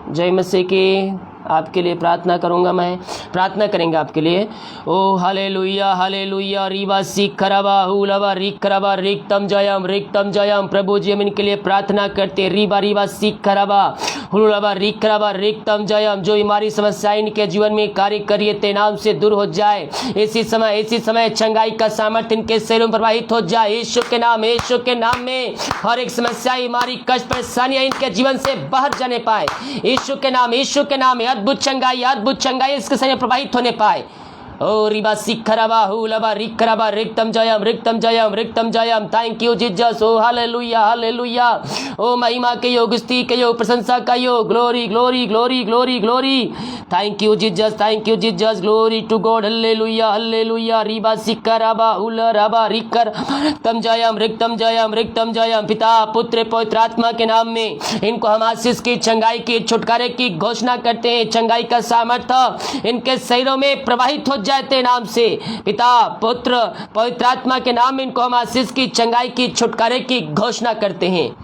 जय मसीह की, आपके लिए प्रार्थना करूंगा, मैं प्रार्थना करेंगे आपके लिए। ओ हालेलुया हालेलुया रीवा सिखरबा हुलबा रिखरबा रिक्तम जयम। प्रभु जी हम इनके लिए प्रार्थना करते हैं। रीबा रीवा सिखरबा हुलबा रिखरबा रिक्तम जयम। जो बीमारी समस्या इनके जीवन में कार्य करिए ते नाम से दूर हो जाए। इसी समय चंगाई का सामर्थ्य इनके शरीरों में प्रवाहित हो जाए। यीशु के नाम में हर एक समस्या बीमारी कष्ट परेशानियां इनके जीवन से बाहर जाने पाए। यीशु के नाम में अद्भुत चंगाई इसके शरीर में प्रवाहित होने पाए। ओ रिबा सिखरबा हुलबा रिखरबा रिक्तम जयम। Thank you Jesus. ओ हालेलुया हालेलुया। ओ महिमा के योग, स्तुति के योग, प्रशंसा का योग। Glory glory glory glory glory. Thank you Jesus. Glory to God. Hallelujah hallelujah. रिबा सिखरबा हुलबा रिखरबा रिक्तम जयम। पिता पुत्र पवित्र आत्मा के नाम में इनको हम आशीष की, चंगाई की, छुटकारे की घोषणा करते हैं। चंगाई का सामर्थ्य इनके शरीरों में प्रवाहित हो जाते नाम से। पिता पुत्र पवित्र आत्मा के नाम में इनको हम आशीष की, चंगाई की, छुटकारे की घोषणा करते हैं।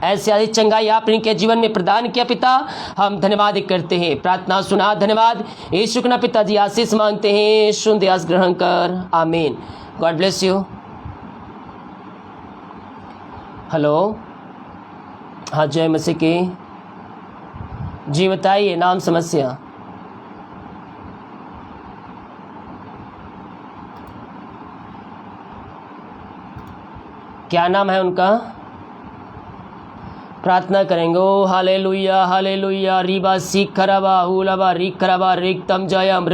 ऐसी चंगाई आपने इनके जीवन में प्रदान किया पिता, हम धन्यवाद करते हैं। प्रार्थना सुना, धन्यवाद। यीशु के नाम पिताजी आशीष मांगते हैं। यीशु दयास ग्रहण कर, आमीन। God bless you. हेलो, हाँ जय मसीह की। जी बताइए, नाम समस्या। क्या नाम है उनका? प्रार्थना करेंगे। ओ हालेलुया हालेलुया। रीबा सिखरबा हुलबा रिखरबा रिक्तम जयम।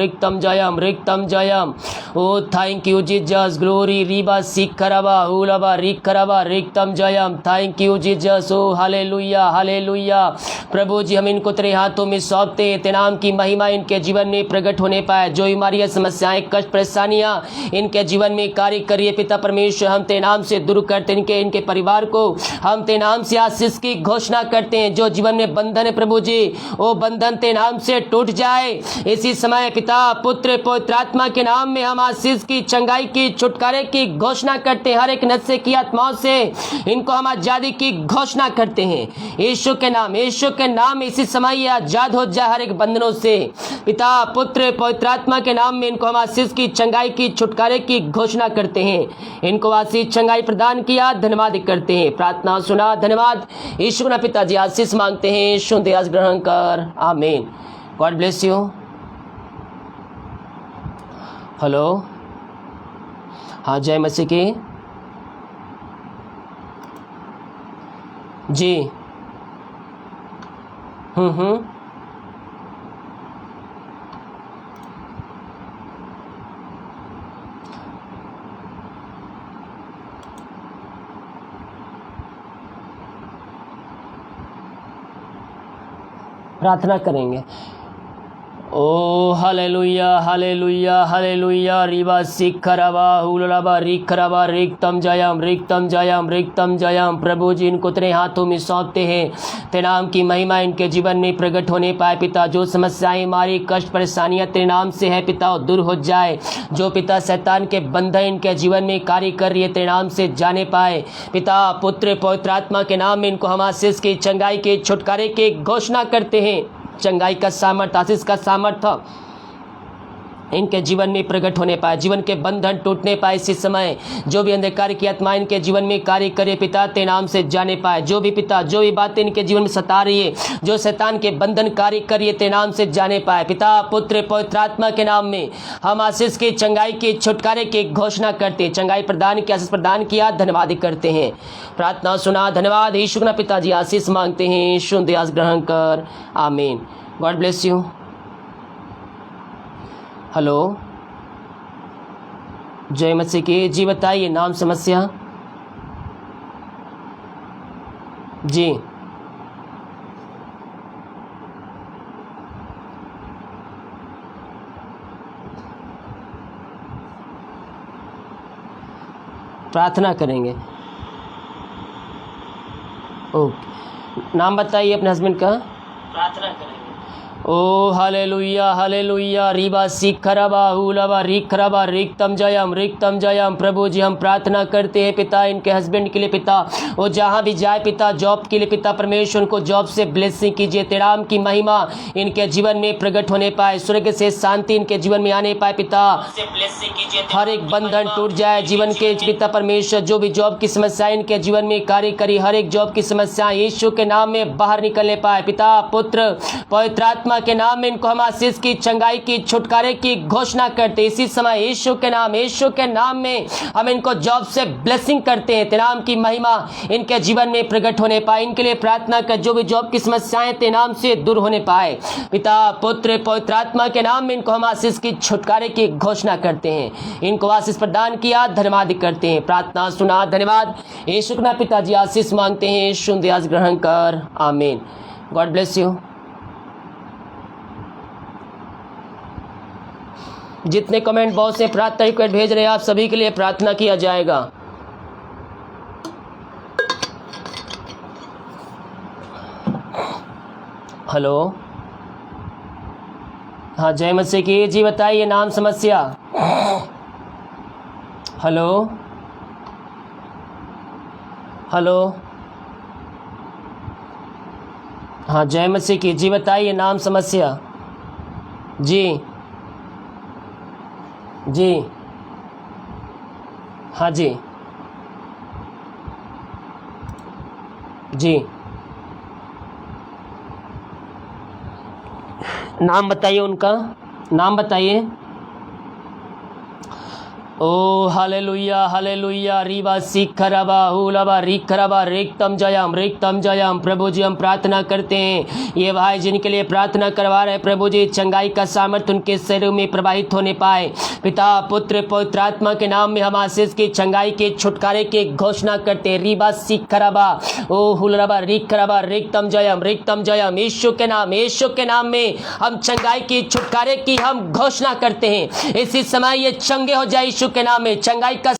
ओ थैंक यू जीसस। ग्लोरी। रीबा सिखरबा हुलबा रिखरबा रिक्तम जयम। Thank you Jesus. ओ हालेलुया हालेलुया। प्रभु जी हम इनको तेरे हाथों में सौंपते हैं। तेरे नाम की महिमा इनके जीवन में प्रकट होने पाए। जो बीमारियां, समस्याएं, कष्ट, परेशानियां इनके जीवन में कार्य करिए पिता परमेश्वर, हम तेरे नाम से दूर करते। इनके परिवार को हम तेरे नाम से आशीष की घोषणा करते हैं। जो जीवन में बंधन है प्रभु जी, वो बंधन तेरे नाम से टूट जाए। इसी समय पिता पुत्र पवित्र आत्मा के नाम में हम आशीष की, चंगाई की, छुटकारे की घोषणा करते हैं। हर एक नशे की आत्माओं से इनको हम आजादी की घोषणा करते हैं। यीशु के नाम इसी समय ये आजाद हो जाए हर एक बंधनों से। पिता पुत्र पवित्र आत्मा के नाम में इनको हम आशीष की, चंगाई की, छुटकारे की घोषणा करते हैं। इनको आशीष चंगाई प्रदान किया, धन्यवाद करते हैं। प्रार्थना सुना, धन्यवाद। यीशु के नाम पिताजी आशीष मांगते हैं। यीशु दयास ग्रहण कर, आमीन। God bless you. हेलो, हाँ जय मसीह की। जी प्रार्थना करेंगे। ओ हालेलुया हालेलुया हालेलुया। रीबा सिखरबा हुलबा रिखरबा रिक्तम जयम। प्रभु जी इनको तेरे हाथों में सौंपते हैं। तेरे नाम की महिमा इनके जीवन में प्रकट होने पाए पिता। जो समस्याएं, हमारी कष्ट, परेशानियां तेरे नाम से है पिता, दूर हो जाए। जो पिता शैतान के बंधन इनके जीवन में कार्य कर रही है तेरे नाम से जाने पाए। पिता पुत्र पवित्र आत्मा के नाम में इनको हम आशीष की, चंगाई के, छुटकारे के घोषणा करते हैं। चंगाई का सामर्थ्य, आशीष का सामर्थ्य इनके जीवन में प्रकट होने पाए। जीवन के बंधन टूटने पाए। इसी समय जो भी अंधकार की आत्मा इनके जीवन में कार्य करे पिता, तेरे नाम से जाने पाए। जो भी पिता, जो भी बातें इनके जीवन में सता रही है, जो शैतान के बंधन कार्य करिए तेरे नाम से जाने पाए। पिता पुत्र पवित्र आत्मा के नाम में हम आशीष की, चंगाई की, छुटकारे की घोषणा करते। चंगाई प्रदान की, आशीष प्रदान किया, धन्यवाद करते हैं। प्रार्थना सुना, धन्यवाद। यीशु के पिताजी आशीष मांगते हैं। यीशु दयास ग्रहण कर, आमीन। God bless you. हेलो, जय मसीह की। जी बताइए, नाम समस्या। जी प्रार्थना करेंगे। ओके, नाम बताइए अपने हस्बैंड का। प्रार्थना करेंगे। ओ हालेलुया हालेलुया रीबा सिखरबा हुलबा रिखरबा रिक्तम जयम। प्रभु जी हम प्रार्थना करते हैं पिता इनके हस्बैंड के लिए पिता, वो जहाँ भी जाए पिता जॉब के लिए पिता परमेश्वर उनको जॉब से ब्लेसिंग कीजिए। तेरा नाम की महिमा इनके जीवन में प्रकट होने पाए, स्वर्ग से शांति इनके जीवन में आने पाए पिता, हर एक बंधन टूट जाए जीवन के पिता परमेश्वर। जो भी जॉब की समस्या इनके जीवन में कार्य करी, हर एक जॉब की समस्या यीशु के नाम में बाहर निकलने पाए पिता पुत्र पवित्र आत्मा के नाम में इनको हम आशीष की, चंगाई की, छुटकारे की घोषणा करते। इसी समय यीशु के नाम में हम इनको जॉब से ब्लेसिंग करते हैं। तेरे नाम की महिमा इनके जीवन में प्रकट होने पाए। इनके लिए प्रार्थना कर जो भी जॉब की समस्याएं तेरे नाम से दूर होने पाए पिता पुत्र पवित्र आत्मा के नाम में इनको हम आशीष की, छुटकारे की घोषणा करते हैं। इनको आशीष प्रदान किया, धन्यवाद करते हैं। प्रार्थना सुना, धन्यवाद यीशु के नाम पिताजी आशीष मांगते हैं, यीशु दयास ग्रहण कर, आमीन। God bless you. जितने कमेंट बॉक्स से प्रार्थना रिक्वेस्ट भेज रहे हैं आप सभी के लिए प्रार्थना किया जाएगा। हेलो, हाँ जय मसीह की जी, बताइए नाम समस्या। हेलो हेलो, हाँ जय मसीह की जी, बताइए नाम समस्या। जी जी, हाँ जी जी, नाम बताइए, उनका नाम बताइए। ओ हालेलुया हालेलुया रीबा सिखरबा हुलबा रिखरबा रिक्तम जयम। प्रभु जी हम प्रार्थना करते हैं ये भाई जिनके लिए प्रार्थना करवा रहे हैं प्रभु जी, चंगाई का सामर्थ्य उनके शरीर में प्रवाहित होने पाए पिता पुत्र पवित्र आत्मा के नाम में हम आशीष की, चंगाई के, छुटकारे की घोषणा करते हैं। रीबा सिखरबा ओ हुलबा रिखरबा रिक्तम जयम। यीशु के नाम में हम चंगाई की, छुटकारे की हम घोषणा करते हैं। इसी समय ये चंगे हो जाए यीशु के नाम में, चंगाई का